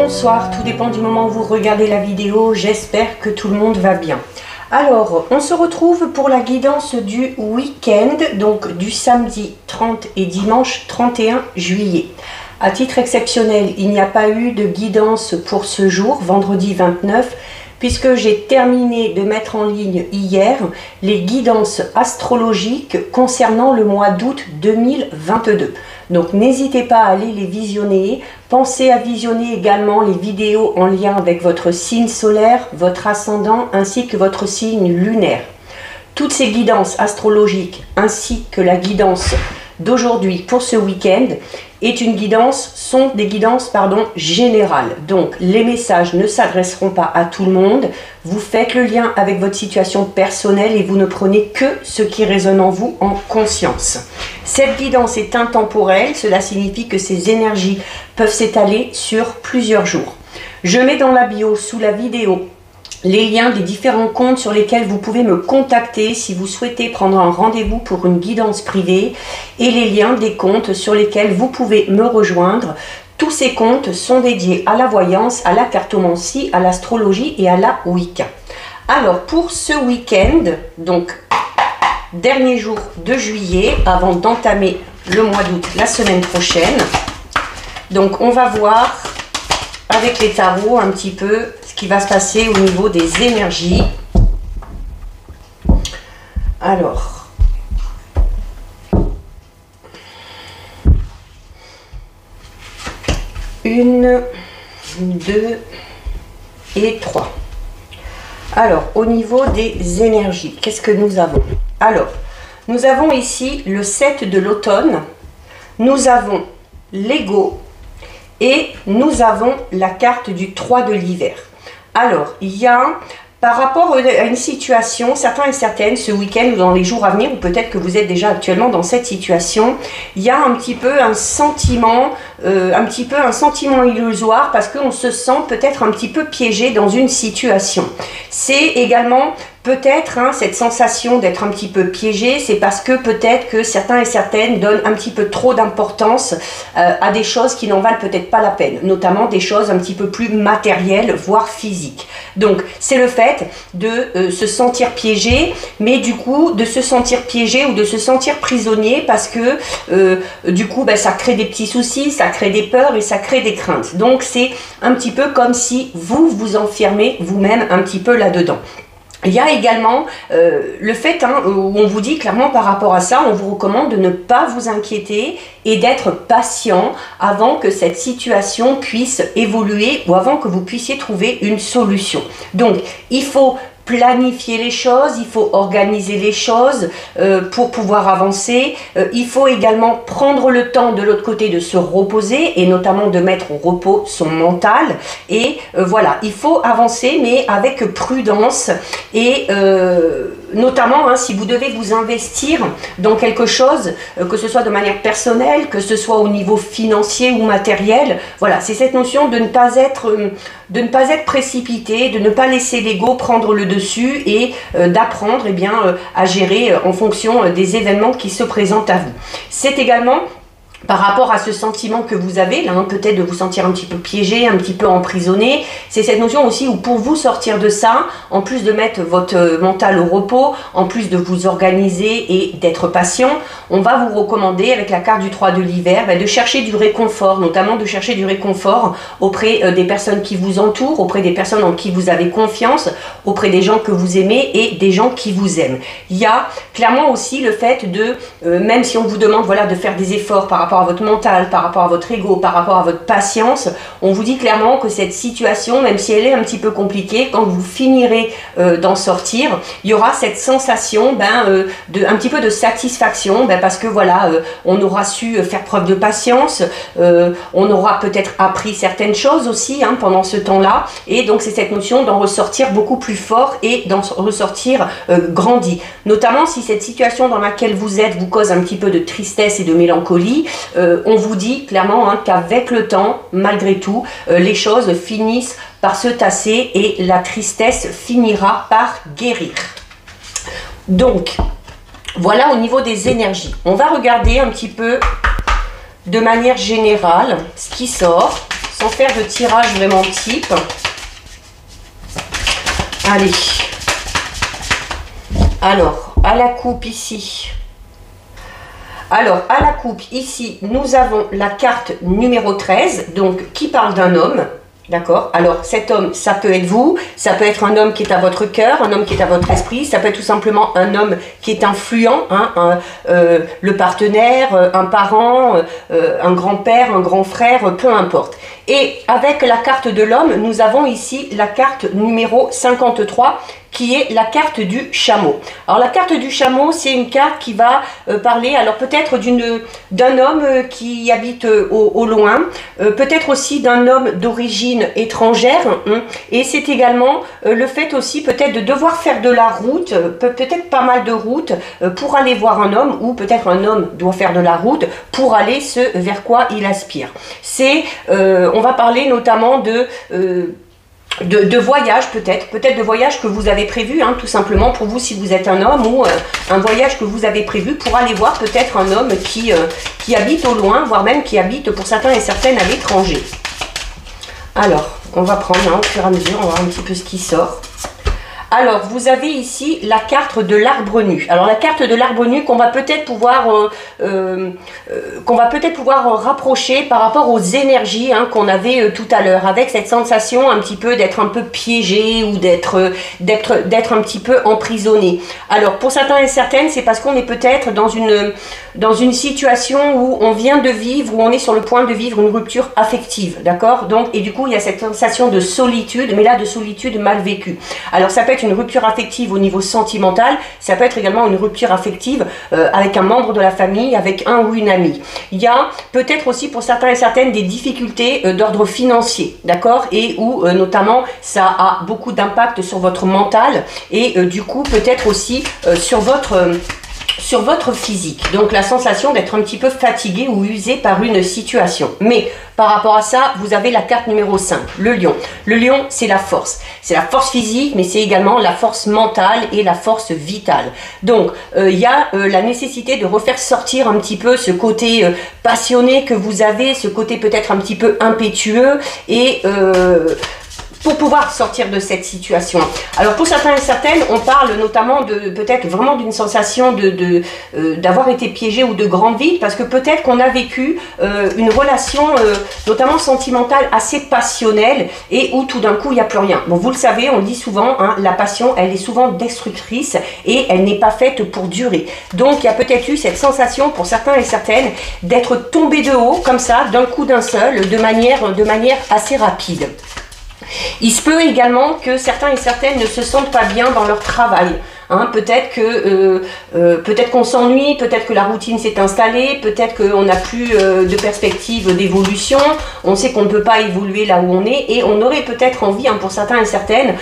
bonsoir, tout dépend du moment où vous regardez la vidéo, j'espère que tout le monde va bien. Alors, on se retrouve pour la guidance du week-end, donc du samedi 30 et dimanche 31 juillet. À titre exceptionnel, il n'y a pas eu de guidance pour ce jour, vendredi 29, puisque j'ai terminé de mettre en ligne hier les guidances astrologiques concernant le mois d'août 2022. Donc n'hésitez pas à aller les visionner. Pensez à visionner également les vidéos en lien avec votre signe solaire, votre ascendant ainsi que votre signe lunaire. Toutes ces guidances astrologiques ainsi que la guidance d'aujourd'hui pour ce week-end sont des guidances générales. Donc les messages ne s'adresseront pas à tout le monde. Vous faites le lien avec votre situation personnelle et vous ne prenez que ce qui résonne en vous en conscience. Cette guidance est intemporelle, cela signifie que ces énergies peuvent s'étaler sur plusieurs jours. Je mets dans la bio sous la vidéo les liens des différents comptes sur lesquels vous pouvez me contacter si vous souhaitez prendre un rendez-vous pour une guidance privée et les liens des comptes sur lesquels vous pouvez me rejoindre. Tous ces comptes sont dédiés à la voyance, à la cartomancie, à l'astrologie et à la Wicca. Alors pour ce week-end, donc dernier jour de juillet avant d'entamer le mois d'août la semaine prochaine, donc on va voir avec les tarots un petit peu ce qui va se passer au niveau des énergies. Alors, 1, 2 et 3. Alors, au niveau des énergies, qu'est-ce que nous avons? Alors, nous avons ici le 7 de l'automne, nous avons l'ego, et nous avons la carte du 3 de l'hiver. Alors, il y a, par rapport à une situation, certains et certaines, ce week-end ou dans les jours à venir, ou peut-être que vous êtes déjà actuellement dans cette situation, il y a un petit peu un sentiment illusoire parce qu'on se sent peut-être un petit peu piégé dans une situation. C'est également peut-être cette sensation d'être un petit peu piégé, c'est parce que peut-être que certains et certaines donnent un petit peu trop d'importance à des choses qui n'en valent peut-être pas la peine, notamment des choses un petit peu plus matérielles, voire physiques. Donc c'est le fait de se sentir piégé, mais du coup de se sentir piégé ou de se sentir prisonnier parce que du coup ça crée des petits soucis, ça crée des peurs et ça crée des craintes. Donc c'est un petit peu comme si vous vous enfermez vous-même un petit peu là-dedans. Il y a également le fait où on vous dit clairement par rapport à ça, on vous recommande de ne pas vous inquiéter et d'être patient avant que cette situation puisse évoluer ou avant que vous puissiez trouver une solution. Donc, il faut planifier les choses, il faut organiser les choses pour pouvoir avancer. Il faut également prendre le temps de l'autre côté de se reposer et notamment de mettre au repos son mental. Et voilà, il faut avancer mais avec prudence et notamment si vous devez vous investir dans quelque chose, que ce soit de manière personnelle, que ce soit au niveau financier ou matériel, voilà, c'est cette notion de ne pas être précipité, de ne pas laisser l'ego prendre le dessus et d'apprendre à gérer en fonction des événements qui se présentent à vous. C'est également par rapport à ce sentiment que vous avez, là, peut-être de vous sentir un petit peu piégé, un petit peu emprisonné, c'est cette notion aussi où pour vous sortir de ça, en plus de mettre votre mental au repos, en plus de vous organiser et d'être patient, on va vous recommander avec la carte du 3 de l'hiver de chercher du réconfort, notamment de chercher du réconfort auprès des personnes qui vous entourent, auprès des personnes en qui vous avez confiance, auprès des gens que vous aimez et des gens qui vous aiment. Il y a clairement aussi le fait de, même si on vous demande de faire des efforts par rapport à votre mental, par rapport à votre ego, par rapport à votre patience, on vous dit clairement que cette situation, même si elle est un petit peu compliquée, quand vous finirez d'en sortir, il y aura cette sensation un petit peu de satisfaction parce que voilà, on aura su faire preuve de patience, on aura peut-être appris certaines choses aussi pendant ce temps-là, et donc c'est cette notion d'en ressortir beaucoup plus fort et d'en ressortir grandi. Notamment si cette situation dans laquelle vous êtes vous cause un petit peu de tristesse et de mélancolie, on vous dit clairement qu'avec le temps, malgré tout, les choses finissent par se tasser et la tristesse finira par guérir. Donc, voilà au niveau des énergies. On va regarder un petit peu de manière générale ce qui sort. sans faire de tirage vraiment type. Allez. Alors, à la coupe ici. Alors, à la coupe ici, nous avons la carte numéro 13, donc qui parle d'un homme. D'accord? Alors, cet homme, ça peut être vous, ça peut être un homme qui est à votre cœur, un homme qui est à votre esprit, ça peut être tout simplement un homme qui est influent, hein, le partenaire, un parent, un grand-père, un grand frère, peu importe. Et avec la carte de l'homme, nous avons ici la carte numéro 53, qui est la carte du chameau. Alors la carte du chameau, c'est une carte qui va parler, alors peut-être d'un homme qui habite au loin, peut-être aussi d'un homme d'origine étrangère, hein, et c'est également le fait aussi peut-être de devoir faire de la route, peut-être pas mal de route, pour aller voir un homme, ou peut-être un homme doit faire de la route pour aller vers quoi il aspire. On va parler notamment de voyage peut-être de voyage que vous avez prévu, hein, tout simplement pour vous si vous êtes un homme, ou un voyage que vous avez prévu pour aller voir peut-être un homme qui habite au loin, voire même qui habite pour certains et certaines à l'étranger. Alors, on va prendre, hein, au fur et à mesure, on va voir un petit peu ce qui sort. Alors, vous avez ici la carte de l'arbre nu. Alors, la carte de l'arbre nu qu'on va peut-être pouvoir, rapprocher par rapport aux énergies, hein, qu'on avait tout à l'heure, avec cette sensation un petit peu d'être un peu piégé ou d'être un petit peu emprisonné. Alors, pour certains et certaines, c'est parce qu'on est peut-être dans une situation où on vient de vivre, où on est sur le point de vivre une rupture affective, d'accord? Donc, et du coup, il y a cette sensation de solitude, mais là, de solitude mal vécue. Alors, ça peut être une rupture affective au niveau sentimental, ça peut être également une rupture affective avec un membre de la famille, avec un ou une amie. Il y a peut-être aussi pour certains et certaines des difficultés d'ordre financier, d'accord, et où notamment ça a beaucoup d'impact sur votre mental et du coup peut-être aussi sur votre physique. Donc la sensation d'être un petit peu fatigué ou usé par une situation. Mais par rapport à ça, vous avez la carte numéro 5, le lion. Le lion, c'est la force. C'est la force physique, mais c'est également la force mentale et la force vitale. Donc, il y a la nécessité de refaire sortir un petit peu ce côté passionné que vous avez, ce côté peut-être un petit peu impétueux et pour pouvoir sortir de cette situation. Alors pour certains et certaines, on parle notamment de peut-être vraiment d'une sensation d'avoir été piégé ou de grand vide, parce que peut-être qu'on a vécu une relation notamment sentimentale assez passionnelle et où tout d'un coup il n'y a plus rien. Bon, vous le savez, on le dit souvent, hein, la passion elle est souvent destructrice et elle n'est pas faite pour durer. Donc il y a peut-être eu cette sensation pour certains et certaines d'être tombé de haut comme ça, d'un coup d'un seul, de manière assez rapide. Il se peut également que certains et certaines ne se sentent pas bien dans leur travail. Hein, peut-être qu'on s'ennuie, peut-être que la routine s'est installée, peut-être qu'on n'a plus de perspective d'évolution, on sait qu'on ne peut pas évoluer là où on est et on aurait peut-être envie, hein, pour certains et certaines,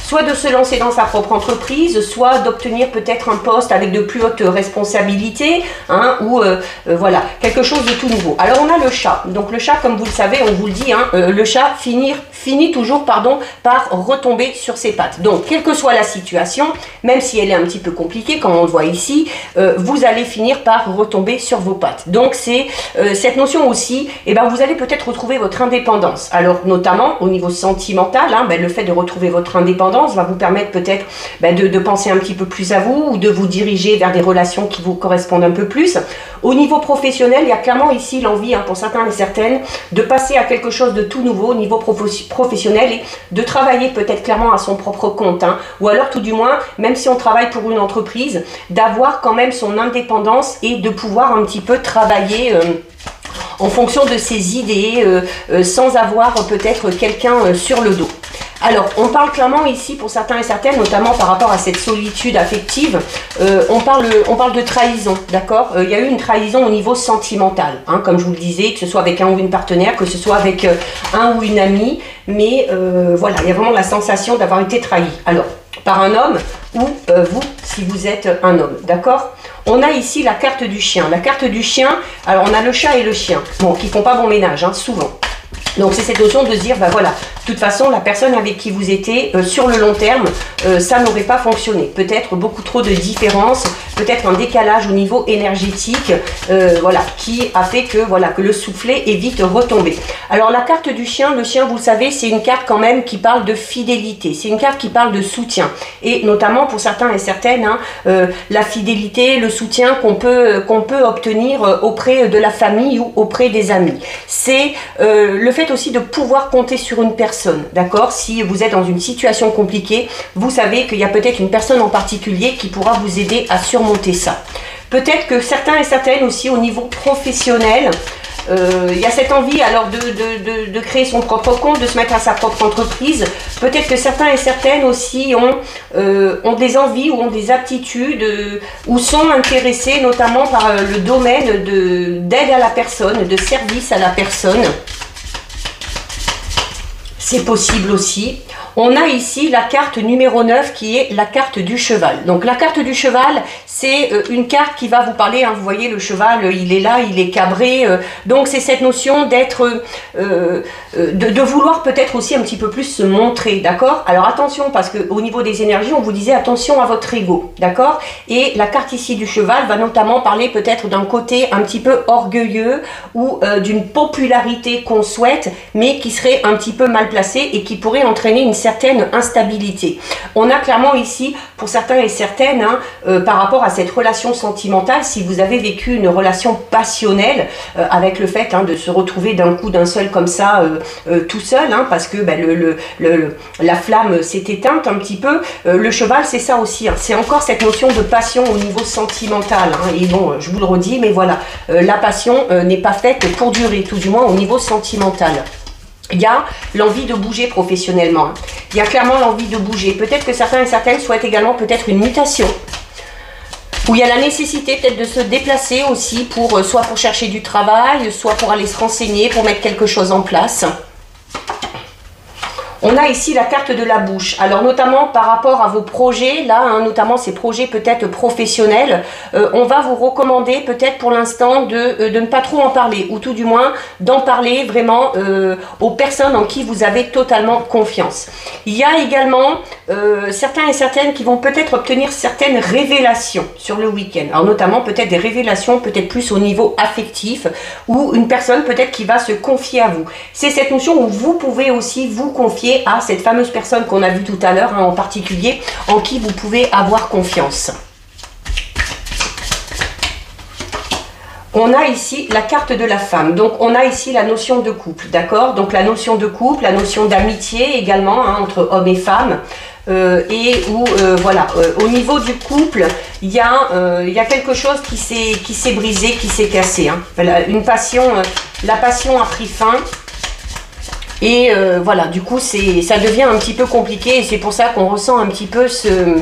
soit de se lancer dans sa propre entreprise, soit d'obtenir peut-être un poste avec de plus hautes responsabilités, hein, ou voilà, quelque chose de tout nouveau. Alors on a le chat, donc le chat comme vous le savez, on vous le dit, hein, le chat finit toujours par retomber sur ses pattes. Donc quelle que soit la situation, même si elle est un petit peu compliquée, comme on le voit ici, vous allez finir par retomber sur vos pattes. Donc c'est cette notion aussi, vous allez peut-être retrouver votre indépendance. Alors notamment au niveau sentimental, hein, le fait de retrouver votre indépendance va vous permettre peut-être de penser un petit peu plus à vous ou de vous diriger vers des relations qui vous correspondent un peu plus. Au niveau professionnel, il y a clairement ici l'envie, hein, pour certains et certaines, de passer à quelque chose de tout nouveau au niveau professionnel et de travailler peut-être clairement à son propre compte, hein, ou alors tout du moins, même si on travaille pour une entreprise, d'avoir quand même son indépendance et de pouvoir un petit peu travailler en fonction de ses idées, sans avoir peut-être quelqu'un sur le dos. Alors, on parle clairement ici pour certains et certaines, notamment par rapport à cette solitude affective, on parle de trahison, d'accord? Il y a eu une trahison au niveau sentimental, hein, comme je vous le disais, que ce soit avec un ou une partenaire, que ce soit avec un ou une amie, mais voilà, il y a vraiment la sensation d'avoir été trahi. Alors, par un homme ou vous, si vous êtes un homme, d'accord? On a ici la carte du chien. La carte du chien, alors on a le chat et le chien, bon, qui font pas bon ménage, hein, souvent. Donc c'est cette notion de se dire, ben voilà, de toute façon, la personne avec qui vous étiez, sur le long terme, ça n'aurait pas fonctionné. Peut-être beaucoup trop de différences, peut-être un décalage au niveau énergétique, voilà, qui a fait que, voilà, que le soufflet est vite retombé. Alors la carte du chien, le chien, vous le savez, c'est une carte quand même qui parle de fidélité, c'est une carte qui parle de soutien. Et notamment pour certains et certaines, hein, la fidélité, le soutien qu'on peut obtenir auprès de la famille ou auprès des amis. C'est le fait aussi de pouvoir compter sur une personne, d'accord? Si vous êtes dans une situation compliquée, vous savez qu'il y a peut-être une personne en particulier qui pourra vous aider à surmonter ça. Peut-être que certains et certaines aussi au niveau professionnel, il y a cette envie alors de créer son propre compte, de se mettre à sa propre entreprise. Peut-être que certains et certaines aussi ont des envies ou ont des aptitudes ou sont intéressés notamment par le domaine d'aide à la personne, de service à la personne. C'est possible aussi. On a ici la carte numéro 9 qui est la carte du cheval. Donc la carte du cheval, c'est une carte qui va vous parler, hein, vous voyez le cheval, il est là, il est cabré. Donc c'est cette notion d'être, de vouloir peut-être aussi un petit peu plus se montrer, d'accord? Alors attention, parce qu'au niveau des énergies, on vous disait attention à votre ego, d'accord? Et la carte ici du cheval va notamment parler peut-être d'un côté un petit peu orgueilleux ou d'une popularité qu'on souhaite, mais qui serait un petit peu mal placée et qui pourrait entraîner une certaine instabilité. On a clairement ici, pour certains et certaines, hein, par rapport à cette relation sentimentale, si vous avez vécu une relation passionnelle, avec le fait, hein, de se retrouver d'un coup, d'un seul comme ça, tout seul, hein, parce que ben, la flamme s'est éteinte un petit peu, le cheval c'est ça aussi, hein, c'est encore cette notion de passion au niveau sentimental, hein, et bon, je vous le redis, mais voilà, la passion n'est pas faite pour durer, tout du moins au niveau sentimental. Il y a l'envie de bouger professionnellement. Il y a clairement l'envie de bouger. Peut-être que certains et certaines souhaitent également peut-être une mutation. Où il y a la nécessité peut-être de se déplacer aussi, pour soit pour chercher du travail, soit pour aller se renseigner, pour mettre quelque chose en place. On a ici la carte de la bouche. Alors notamment par rapport à vos projets, là, hein, notamment ces projets peut-être professionnels, on va vous recommander peut-être pour l'instant de ne pas trop en parler, ou tout du moins d'en parler vraiment aux personnes en qui vous avez totalement confiance. Il y a également certains et certaines qui vont peut-être obtenir certaines révélations sur le week-end. Alors notamment peut-être des révélations peut-être plus au niveau affectif, ou une personne peut-être qui va se confier à vous. C'est cette notion où vous pouvez aussi vous confier à cette fameuse personne qu'on a vue tout à l'heure, hein, en particulier, en qui vous pouvez avoir confiance. On a ici la carte de la femme, donc on a ici la notion de couple, d'accord? Donc la notion de couple, la notion d'amitié également, hein, entre hommes et femmes. Et où voilà, au niveau du couple, il y a quelque chose qui s'est brisé, qui s'est cassé, hein. Voilà, une passion, la passion a pris fin. Et voilà, du coup, ça devient un petit peu compliqué, et c'est pour ça qu'on ressent un petit peu ce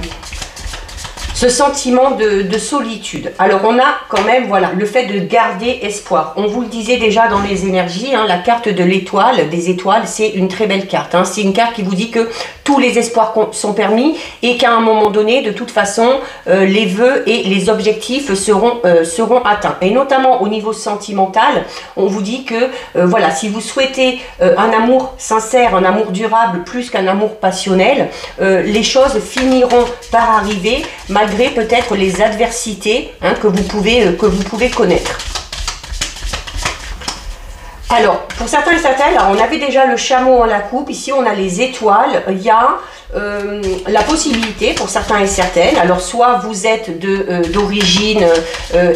sentiment de solitude. Alors on a quand même, voilà, le fait de garder espoir. On vous le disait déjà dans les énergies, hein, la carte de l'étoile, des étoiles, c'est une très belle carte, hein. C'est une carte qui vous dit que tous les espoirs sont permis, et qu'à un moment donné, de toute façon, les vœux et les objectifs seront atteints. Et notamment au niveau sentimental, on vous dit que voilà, si vous souhaitez un amour sincère, un amour durable, plus qu'un amour passionnel, les choses finiront par arriver, malgré peut-être les adversités, hein, que vous pouvez connaître. Alors, pour certains et certaines, on avait déjà le chameau en la coupe, ici on a les étoiles, il y a la possibilité pour certains et certaines, alors soit vous êtes d'origine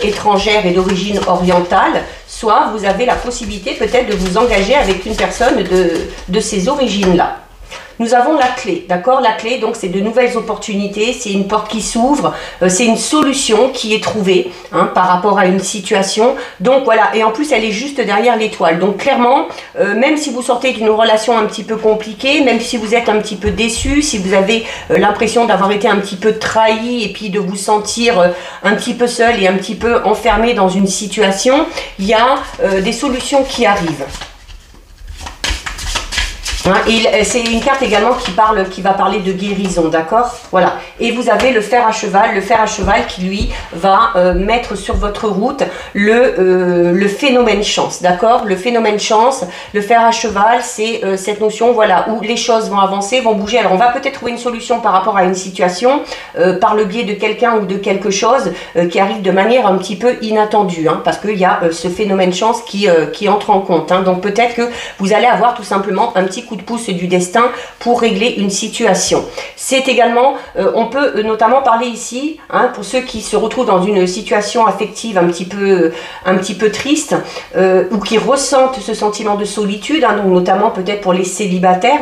étrangère et d'origine orientale, soit vous avez la possibilité peut-être de vous engager avec une personne de ces origines-là. Nous avons la clé, d'accord? La clé, donc, c'est de nouvelles opportunités, c'est une porte qui s'ouvre, c'est une solution qui est trouvée, hein, par rapport à une situation. Donc voilà, et en plus, elle est juste derrière l'étoile. Donc clairement, même si vous sortez d'une relation un petit peu compliquée, même si vous êtes un petit peu déçu, si vous avez l'impression d'avoir été un petit peu trahi et puis de vous sentir un petit peu seul et un petit peu enfermé dans une situation, il y a des solutions qui arrivent. Hein, et c'est une carte également qui va parler de guérison, d'accord? Voilà. Et vous avez le fer à cheval qui lui va mettre sur votre route le phénomène chance, d'accord? Le phénomène chance, le fer à cheval, c'est cette notion, voilà, où les choses vont avancer, vont bouger. Alors on va peut-être trouver une solution par rapport à une situation, par le biais de quelqu'un ou de quelque chose qui arrive de manière un petit peu inattendue, hein, parce qu'il y a ce phénomène chance qui entre en compte. Hein. Donc peut-être que vous allez avoir tout simplement un petit coup de pouce du destin pour régler une situation. C'est également, on peut notamment parler ici, hein, pour ceux qui se retrouvent dans une situation affective un petit peu triste, ou qui ressentent ce sentiment de solitude, hein, donc notamment peut-être pour les célibataires,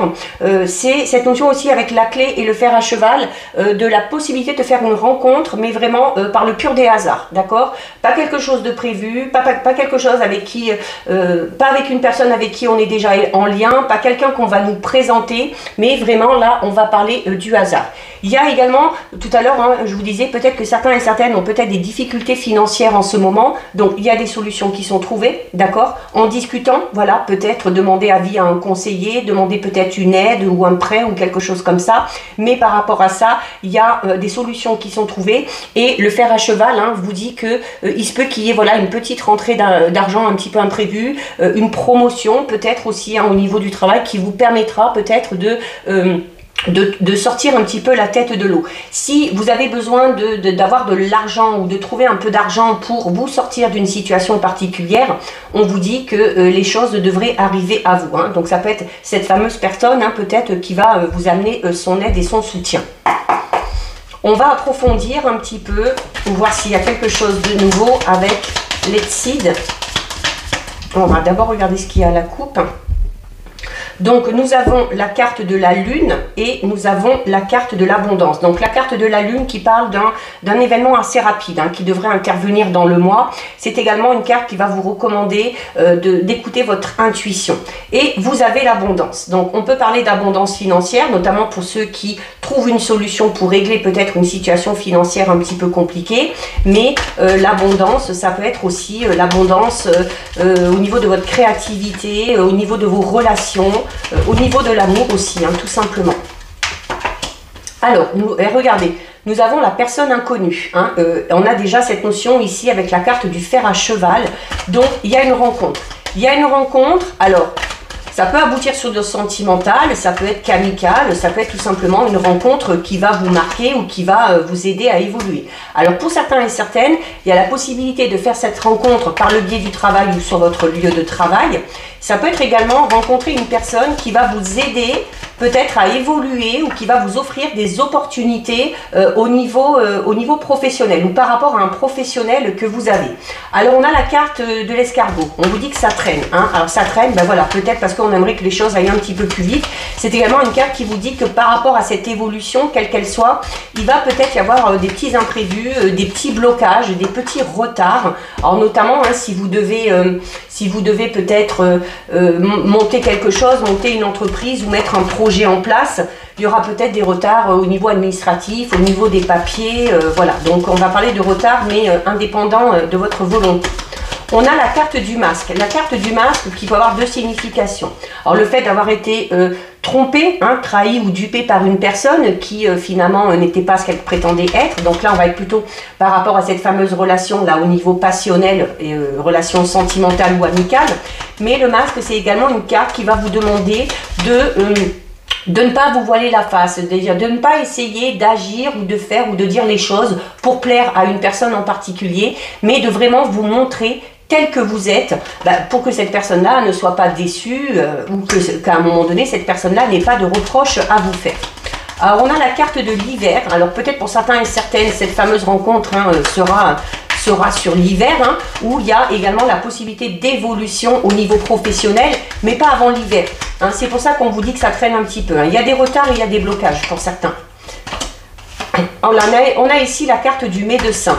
c'est cette notion aussi avec la clé et le fer à cheval, de la possibilité de faire une rencontre, mais vraiment par le pur des hasards, d'accord? Pas quelque chose de prévu, pas quelque chose avec qui, pas avec une personne avec qui on est déjà en lien, pas quelqu'un qu'on va nous présenter, mais vraiment là on va parler du hasard. Il y a également, tout à l'heure, hein, je vous disais peut-être que certains et certaines ont peut-être des difficultés financières en ce moment, donc il y a des solutions qui sont trouvées, d'accord? En discutant, voilà, peut-être demander avis à un conseiller, demander peut-être une aide ou un prêt ou quelque chose comme ça, mais par rapport à ça, il y a des solutions qui sont trouvées, et le fer à cheval, hein, vous dit que il se peut qu'il y ait, voilà, une petite rentrée d'argent un petit peu imprévue, une promotion peut-être aussi, hein, au niveau du travail qui vous permettra peut-être de sortir un petit peu la tête de l'eau. Si vous avez besoin d'avoir de l'argent ou de trouver un peu d'argent pour vous sortir d'une situation particulière, on vous dit que les choses devraient arriver à vous. Hein. Donc ça peut être cette fameuse personne, hein, peut-être qui va vous amener son aide et son soutien. On va approfondir un petit peu pour voir s'il y a quelque chose de nouveau avec l'Excide. On va d'abord regarder ce qu'il y a à la coupe. Donc nous avons la carte de la lune et nous avons la carte de l'abondance. Donc la carte de la lune qui parle d'un événement assez rapide, hein, qui devrait intervenir dans le mois. C'est également une carte qui va vous recommander d'écouter votre intuition. Et vous avez l'abondance. Donc on peut parler d'abondance financière, notamment pour ceux qui trouvent une solution pour régler peut-être une situation financière un petit peu compliquée. Mais l'abondance, ça peut être aussi l'abondance au niveau de votre créativité, au niveau de vos relations, au niveau de l'amour aussi, hein, tout simplement. Alors, regardez, nous avons la personne inconnue. Hein, on a déjà cette notion ici avec la carte du fer à cheval. Donc, il y a une rencontre. Il y a une rencontre, alors, ça peut aboutir sur le sentimental, ça peut être amical, ça peut être tout simplement une rencontre qui va vous marquer ou qui va vous aider à évoluer. Alors pour certains et certaines, il y a la possibilité de faire cette rencontre par le biais du travail ou sur votre lieu de travail. Ça peut être également rencontrer une personne qui va vous aider peut-être à évoluer ou qui va vous offrir des opportunités au niveau professionnel ou par rapport à un professionnel que vous avez. Alors on a la carte de l'escargot, on vous dit que ça traîne. Hein. Alors ça traîne, ben voilà, peut-être parce qu'on aimerait que les choses aillent un petit peu plus vite. C'est également une carte qui vous dit que par rapport à cette évolution, quelle qu'elle soit, il va peut-être y avoir des petits imprévus, des petits blocages, des petits retards. Alors notamment, hein, si vous devez peut-être monter quelque chose, monter une entreprise ou mettre un projet en place, il y aura peut-être des retards au niveau administratif, au niveau des papiers, voilà. Donc on va parler de retard, mais indépendant de votre volonté. On a la carte du masque. La carte du masque qui peut avoir deux significations. Alors le fait d'avoir été trompé, hein, trahi ou dupé par une personne qui finalement n'était pas ce qu'elle prétendait être. Donc là on va être plutôt par rapport à cette fameuse relation là au niveau passionnel et relation sentimentale ou amicale. Mais le masque c'est également une carte qui va vous demander de ne pas vous voiler la face, de ne pas essayer d'agir ou de faire ou de dire les choses pour plaire à une personne en particulier, mais de vraiment vous montrer tel que vous êtes, pour que cette personne-là ne soit pas déçue ou qu'à un moment donné, cette personne-là n'ait pas de reproches à vous faire. Alors, on a la carte de l'hiver. Alors, peut-être pour certains et certaines, cette fameuse rencontre hein, sera sur l'hiver, hein, où il y a également la possibilité d'évolution au niveau professionnel, mais pas avant l'hiver. Hein. C'est pour ça qu'on vous dit que ça traîne un petit peu. Hein. Il y a des retards et il y a des blocages pour certains. On a ici la carte du médecin.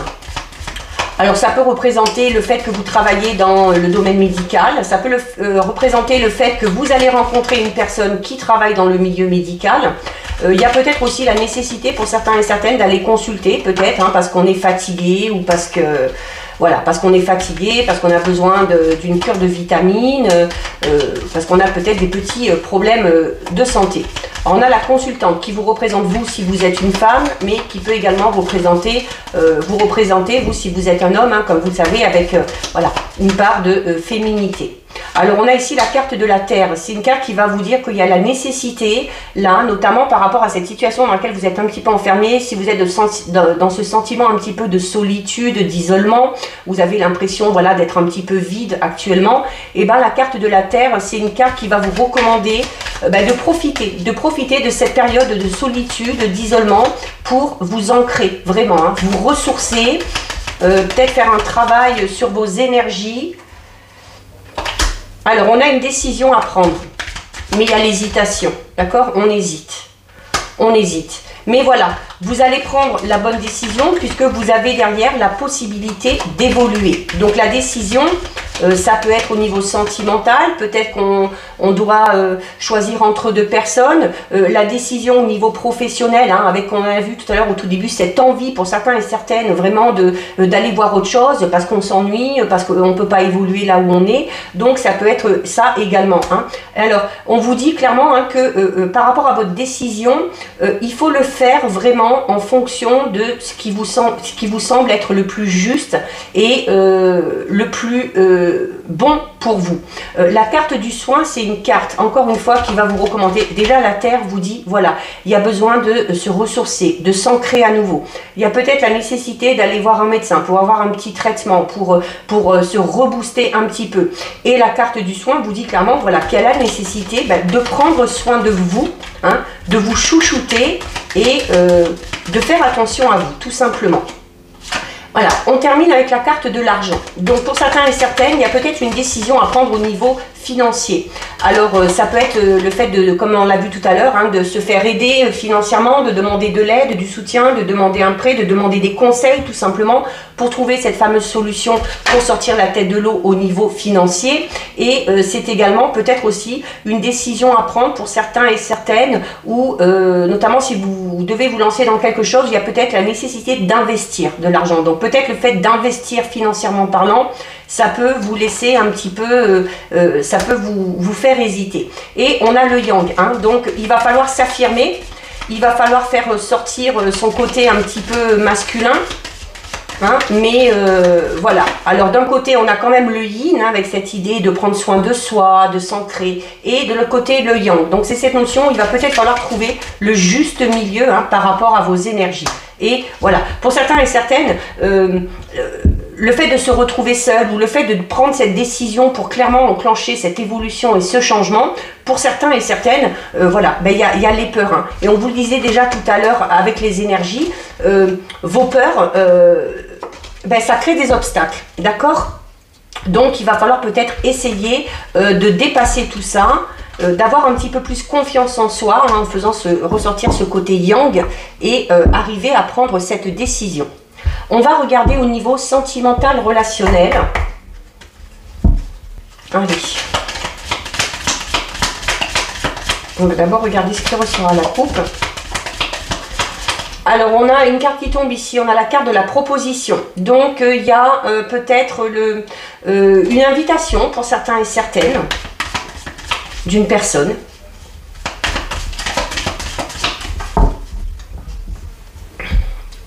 Alors ça peut représenter le fait que vous travaillez dans le domaine médical, ça peut représenter le fait que vous allez rencontrer une personne qui travaille dans le milieu médical. Il y a peut-être aussi la nécessité pour certains et certaines d'aller consulter, peut-être, hein, parce qu'on est fatigué ou parce que Voilà, parce qu'on est fatigué, parce qu'on a besoin d'une cure de vitamines, parce qu'on a peut-être des petits problèmes de santé. Alors, on a la consultante qui vous représente vous si vous êtes une femme, mais qui peut également vous représenter vous si vous êtes un homme, hein, comme vous le savez, avec voilà, une part de féminité. Alors on a ici la carte de la Terre, c'est une carte qui va vous dire qu'il y a la nécessité, là, notamment par rapport à cette situation dans laquelle vous êtes un petit peu enfermé, si vous êtes dans ce sentiment un petit peu de solitude, d'isolement, vous avez l'impression voilà, d'être un petit peu vide actuellement, et bien la carte de la Terre, c'est une carte qui va vous recommander de profiter de cette période de solitude, d'isolement, pour vous ancrer, vraiment, hein, vous ressourcer, peut-être faire un travail sur vos énergies. Alors, on a une décision à prendre, mais il y a l'hésitation, d'accord? On hésite, Mais voilà, vous allez prendre la bonne décision puisque vous avez derrière la possibilité d'évoluer. Donc, la décision, ça peut être au niveau sentimental, peut-être qu'on doit choisir entre deux personnes. La décision au niveau professionnel, hein, avec, on a vu tout à l'heure au tout début, cette envie pour certains et certaines vraiment d'aller voir autre chose parce qu'on s'ennuie, parce qu'on ne peut pas évoluer là où on est. Donc ça peut être ça également. Hein. Alors on vous dit clairement hein, que par rapport à votre décision, il faut le faire vraiment en fonction de ce qui vous semble être le plus juste et le plus bon pour vous. La carte du soin, c'est une carte, encore une fois, qui va vous recommander. Déjà, la Terre vous dit, voilà, il y a besoin de se ressourcer, de s'ancrer à nouveau. Il y a peut-être la nécessité d'aller voir un médecin pour avoir un petit traitement, pour se rebooster un petit peu. Et la carte du soin vous dit clairement, voilà, qu'il y a la nécessité de prendre soin de vous, hein, de vous chouchouter et de faire attention à vous, tout simplement. Voilà, on termine avec la carte de l'argent. Donc pour certains et certaines, il y a peut-être une décision à prendre au niveau financier. Alors ça peut être le fait de, comme on l'a vu tout à l'heure, hein, de se faire aider financièrement, de demander de l'aide, du soutien, de demander un prêt, de demander des conseils tout simplement pour trouver cette fameuse solution pour sortir la tête de l'eau au niveau financier. Et c'est également peut-être aussi une décision à prendre pour certains et certaines ou notamment si vous devez vous lancer dans quelque chose, il y a peut-être la nécessité d'investir de l'argent. Donc peut-être le fait d'investir financièrement parlant, ça peut vous laisser un petit peu, ça peut vous faire hésiter. Et on a le yang, hein, donc il va falloir s'affirmer, il va falloir faire sortir son côté un petit peu masculin. Hein, mais voilà, alors d'un côté on a quand même le yin hein, avec cette idée de prendre soin de soi, de s'ancrer, et de l'autre côté le yang. Donc c'est cette notion, il va peut-être falloir trouver le juste milieu hein, par rapport à vos énergies. Et voilà, pour certains et certaines, le fait de se retrouver seul ou le fait de prendre cette décision pour clairement enclencher cette évolution et ce changement, pour certains et certaines, voilà, il y a les peurs. Hein. Et on vous le disait déjà tout à l'heure avec les énergies, vos peurs, ça crée des obstacles, d'accord? Donc il va falloir peut-être essayer de dépasser tout ça, d'avoir un petit peu plus confiance en soi hein, en faisant ressortir ce côté yang et arriver à prendre cette décision. On va regarder au niveau sentimental relationnel. Allez. On va d'abord regarder ce qui ressort à la coupe. Alors, on a une carte qui tombe ici, on a la carte de la proposition. Donc, il y a peut-être une invitation pour certains et certaines d'une personne.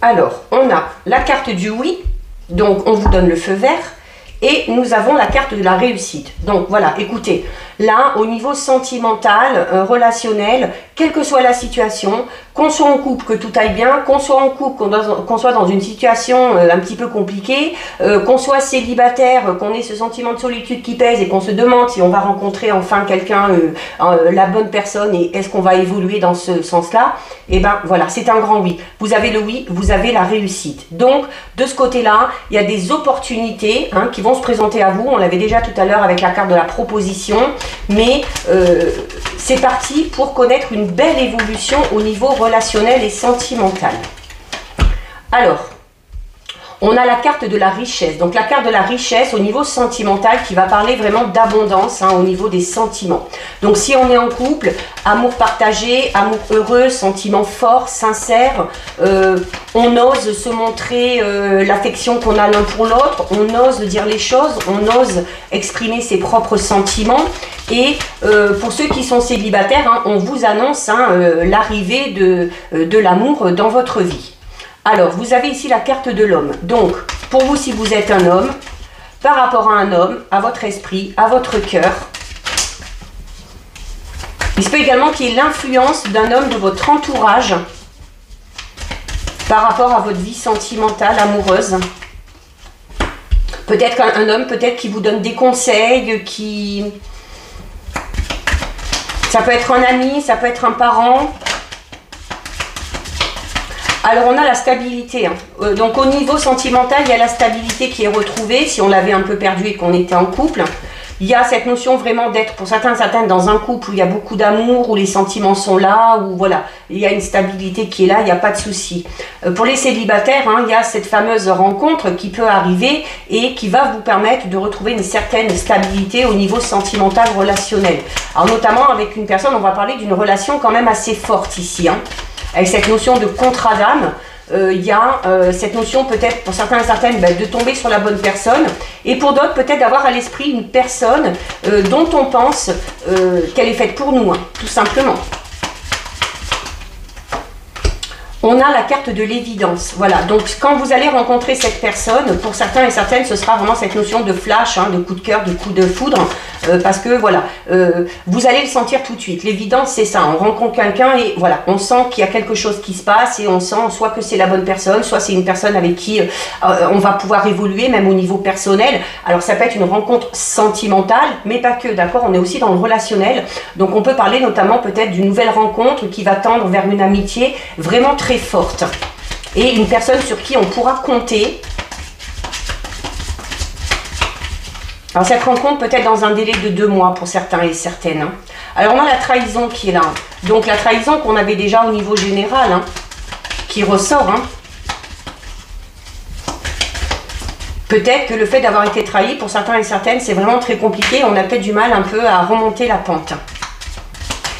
Alors, on a la carte du oui, donc on vous donne le feu vert, et nous avons la carte de la réussite. Donc voilà, écoutez, là, au niveau sentimental, relationnel, quelle que soit la situation, qu'on soit en couple, que tout aille bien, qu'on soit en couple, qu'on soit dans une situation un petit peu compliquée, qu'on soit célibataire, qu'on ait ce sentiment de solitude qui pèse et qu'on se demande si on va rencontrer enfin quelqu'un, la bonne personne, et est-ce qu'on va évoluer dans ce sens-là, et ben voilà, c'est un grand oui. Vous avez le oui, vous avez la réussite. Donc, de ce côté-là, il y a des opportunités hein, qui vont se présenter à vous. On l'avait déjà tout à l'heure avec la carte de la proposition, mais c'est parti pour connaître une belle évolution au niveau relationnel et sentimental. Alors, On a la carte de la richesse. Donc la carte de la richesse au niveau sentimental qui va parler vraiment d'abondance au niveau des sentiments. Donc si on est en couple, amour partagé, amour heureux, sentiments forts, sincères, on ose se montrer l'affection qu'on a l'un pour l'autre, on ose dire les choses, on ose exprimer ses propres sentiments. Et pour ceux qui sont célibataires, on vous annonce l'arrivée de l'amour dans votre vie. Alors, vous avez ici la carte de l'homme. Donc, pour vous, si vous êtes un homme, par rapport à un homme, à votre esprit, à votre cœur, il se peut également qu'il y ait l'influence d'un homme de votre entourage par rapport à votre vie sentimentale, amoureuse. Peut-être qu'un homme, peut-être qui vous donne des conseils, ça peut être un ami, ça peut être un parent. Alors on a la stabilité, donc au niveau sentimental, il y a la stabilité qui est retrouvée, si on l'avait un peu perdue et qu'on était en couple. Il y a cette notion vraiment d'être, pour certains, certaines, dans un couple où il y a beaucoup d'amour, où les sentiments sont là, où voilà, il y a une stabilité qui est là, il n'y a pas de souci. Pour les célibataires, il y a cette fameuse rencontre qui peut arriver et qui va vous permettre de retrouver une certaine stabilité au niveau sentimental, relationnel. Alors notamment avec une personne, on va parler d'une relation quand même assez forte ici, avec cette notion de contrat d'âme. Il y a cette notion peut-être pour certains et certaines de tomber sur la bonne personne et pour d'autres peut-être d'avoir à l'esprit une personne dont on pense qu'elle est faite pour nous, tout simplement. On a la carte de l'évidence. Voilà, donc quand vous allez rencontrer cette personne, pour certains et certaines, ce sera vraiment cette notion de flash, de coup de cœur, de coup de foudre, parce que voilà, vous allez le sentir tout de suite. L'évidence, c'est ça, on rencontre quelqu'un et voilà, on sent qu'il y a quelque chose qui se passe et on sent soit que c'est la bonne personne, soit c'est une personne avec qui on va pouvoir évoluer, même au niveau personnel. Alors ça peut être une rencontre sentimentale, mais pas que, d'accord, on est aussi dans le relationnel. Donc on peut parler notamment peut-être d'une nouvelle rencontre qui va tendre vers une amitié vraiment très forte et une personne sur qui on pourra compter. Alors cette rencontre peut être dans un délai de 2 mois pour certains et certaines. Alors on a la trahison qui est là. Donc la trahison qu'on avait déjà au niveau général, qui ressort. Peut-être que le fait d'avoir été trahi pour certains et certaines, c'est vraiment très compliqué. On a peut-être du mal un peu à remonter la pente.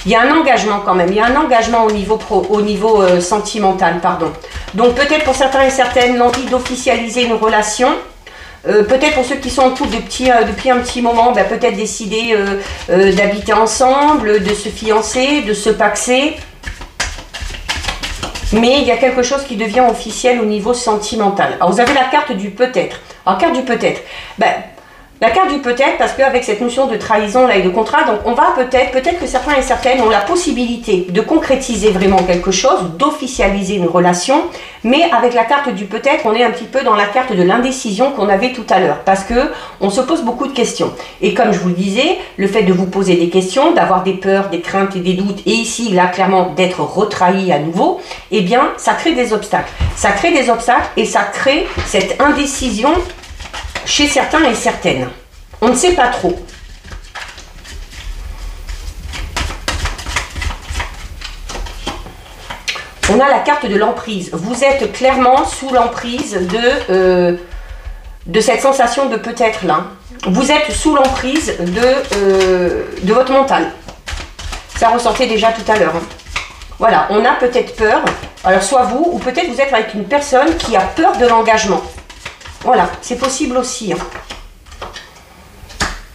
Il y a un engagement quand même, il y a un engagement au niveau sentimental, pardon. Donc peut-être pour certains et certaines l'envie d'officialiser une relation. Peut-être pour ceux qui sont en couple depuis un petit moment, peut-être décider d'habiter ensemble, de se fiancer, de se paxer. Mais il y a quelque chose qui devient officiel au niveau sentimental. Alors vous avez la carte du peut-être. Alors carte du peut-être, la carte du peut-être, parce qu'avec cette notion de trahison là et de contrat, donc on va peut-être que certains et certaines ont la possibilité de concrétiser vraiment quelque chose, d'officialiser une relation, mais avec la carte du peut-être, on est un petit peu dans la carte de l'indécision qu'on avait tout à l'heure, parce que on se pose beaucoup de questions. Et comme je vous le disais, le fait de vous poser des questions, d'avoir des peurs, des craintes et des doutes, et ici, là, clairement, d'être retrahi à nouveau, eh bien, ça crée des obstacles. Ça crée des obstacles et ça crée cette indécision chez certains et certaines. On ne sait pas trop. On a la carte de l'emprise. Vous êtes clairement sous l'emprise de cette sensation de peut-être là. Vous êtes sous l'emprise de votre mental. Ça ressortait déjà tout à l'heure. Voilà, on a peut-être peur. Alors soit vous, ou peut-être vous êtes avec une personne qui a peur de l'engagement. Voilà, c'est possible aussi.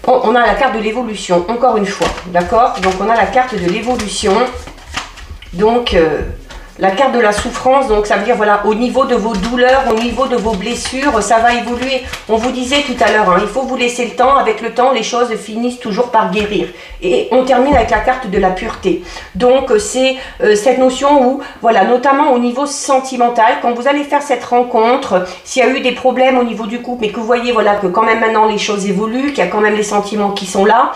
On a la carte de l'évolution, encore une fois, d'accord? Donc on a la carte de l'évolution. Donc la carte de la souffrance, donc ça veut dire voilà, au niveau de vos douleurs, au niveau de vos blessures, ça va évoluer. On vous disait tout à l'heure, il faut vous laisser le temps. Avec le temps, les choses finissent toujours par guérir. Et on termine avec la carte de la pureté. Donc c'est cette notion où, voilà, notamment au niveau sentimental, quand vous allez faire cette rencontre, s'il y a eu des problèmes au niveau du couple, mais que vous voyez voilà, que quand même maintenant les choses évoluent, qu'il y a quand même les sentiments qui sont là,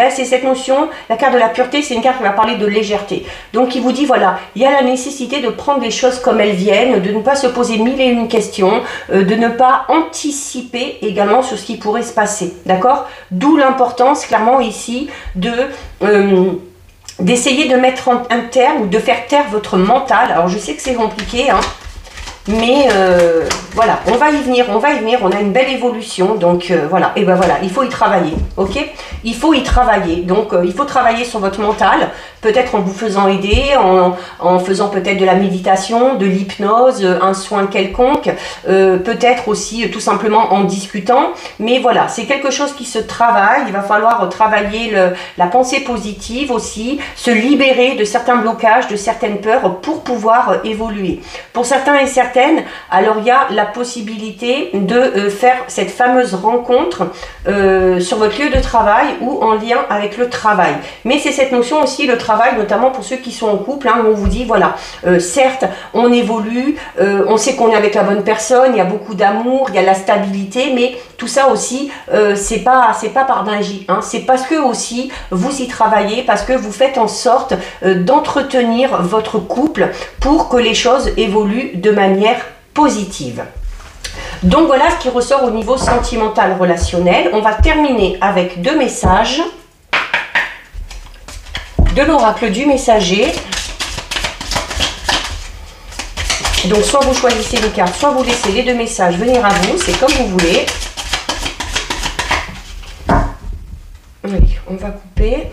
c'est cette notion, la carte de la pureté, c'est une carte qui va parler de légèreté. Donc il vous dit, voilà, il y a la nécessité de prendre les choses comme elles viennent, de ne pas se poser 1001 questions, de ne pas anticiper également sur ce qui pourrait se passer, d'accord? D'où l'importance clairement ici d'essayer de mettre un terme ou de faire taire votre mental. Alors je sais que c'est compliqué, Mais voilà, on va y venir, on a une belle évolution, donc voilà, et ben voilà, il faut y travailler, ok? Il faut y travailler, donc il faut travailler sur votre mental, peut-être en vous faisant aider, en faisant peut-être de la méditation, de l'hypnose, un soin quelconque, peut-être aussi tout simplement en discutant, mais voilà, c'est quelque chose qui se travaille, il va falloir travailler la pensée positive aussi, se libérer de certains blocages, de certaines peurs pour pouvoir évoluer. Pour certains et certaines, alors il y a la possibilité de faire cette fameuse rencontre sur votre lieu de travail ou en lien avec le travail. Mais c'est cette notion aussi, le travail, notamment pour ceux qui sont en couple, hein, où on vous dit, voilà, certes, on évolue, on sait qu'on est avec la bonne personne, il y a beaucoup d'amour, il y a la stabilité, mais tout ça aussi, c'est pas par magie, hein, c'est parce que aussi, vous y travaillez, parce que vous faites en sorte d'entretenir votre couple pour que les choses évoluent de manière positive. Donc voilà ce qui ressort au niveau sentimental relationnel. On va terminer avec 2 messages de l'oracle du messager. Donc soit vous choisissez les cartes, soit vous laissez les 2 messages venir à vous, c'est comme vous voulez. Allez, on va couper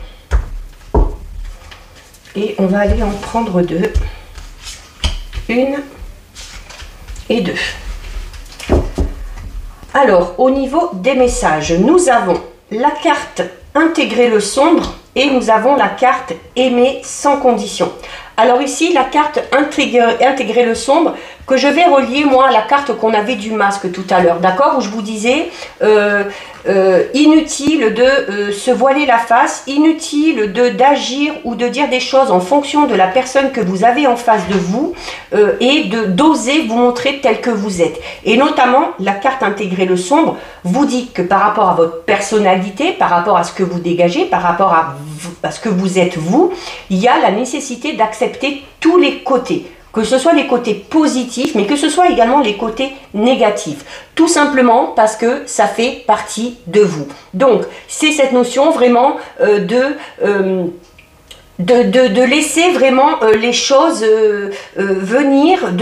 et on va aller en prendre 2. 1 et 2. Alors, au niveau des messages, nous avons la carte intégrer le sombre et nous avons la carte aimer sans condition. Alors ici, la carte intégrer le sombre, que je vais relier moi à la carte qu'on avait du masque tout à l'heure, d'accord, où je vous disais inutile de se voiler la face, inutile d'agir ou de dire des choses en fonction de la personne que vous avez en face de vous et d'oser vous montrer tel que vous êtes. Et notamment, la carte intégrer le sombre vous dit que par rapport à votre personnalité, par rapport à ce que vous dégagez, par rapport à ce que vous êtes vous, il y a la nécessité d'accepter tous les côtés. Que ce soit les côtés positifs, mais que ce soit également les côtés négatifs. Tout simplement parce que ça fait partie de vous. Donc, c'est cette notion vraiment de laisser vraiment les choses venir,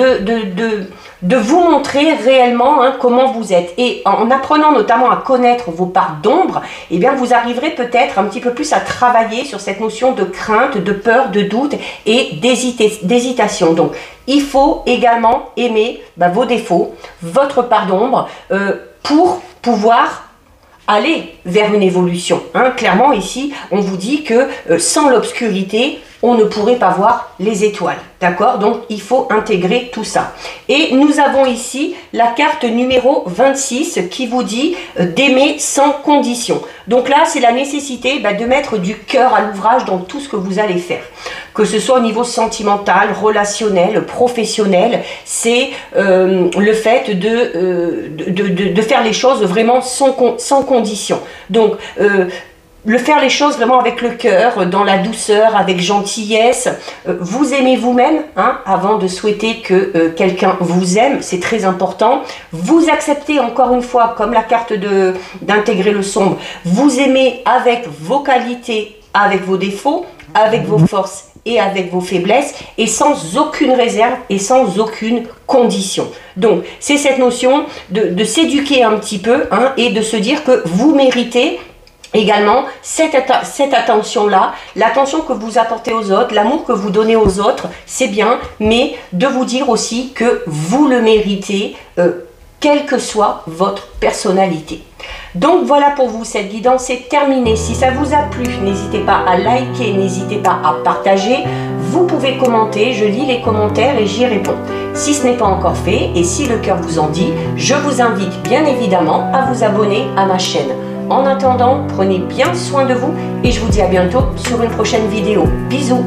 de vous montrer réellement hein, comment vous êtes. Et en apprenant notamment à connaître vos parts d'ombre, eh bien vous arriverez peut-être un petit peu plus à travailler sur cette notion de crainte, de peur, de doute et d'hésitation. Donc, il faut également aimer vos défauts, votre part d'ombre, pour pouvoir aller vers une évolution. Hein. Clairement, ici, on vous dit que sans l'obscurité, on ne pourrait pas voir les étoiles. D'accord? Donc, il faut intégrer tout ça. Et nous avons ici la carte numéro 26 qui vous dit d'aimer sans condition. Donc là, c'est la nécessité de mettre du cœur à l'ouvrage dans tout ce que vous allez faire. Que ce soit au niveau sentimental, relationnel, professionnel, c'est le fait de faire les choses vraiment sans condition. Donc, faire les choses vraiment avec le cœur, dans la douceur, avec gentillesse. Vous aimez vous-même, hein, avant de souhaiter que quelqu'un vous aime, c'est très important. Vous acceptez encore une fois, comme la carte d'intégrer le sombre, vous aimez avec vos qualités, avec vos défauts, avec vos forces et avec vos faiblesses, et sans aucune réserve et sans aucune condition. Donc, c'est cette notion de s'éduquer un petit peu hein, et de se dire que vous méritez également cette attention-là, l'attention que vous apportez aux autres, l'amour que vous donnez aux autres, c'est bien, mais de vous dire aussi que vous le méritez, quelle que soit votre personnalité. Donc voilà pour vous, cette guidance est terminée. Si ça vous a plu, n'hésitez pas à liker, n'hésitez pas à partager. Vous pouvez commenter, je lis les commentaires et j'y réponds. Si ce n'est pas encore fait et si le cœur vous en dit, je vous invite bien évidemment à vous abonner à ma chaîne. En attendant, prenez bien soin de vous et je vous dis à bientôt sur une prochaine vidéo. Bisous!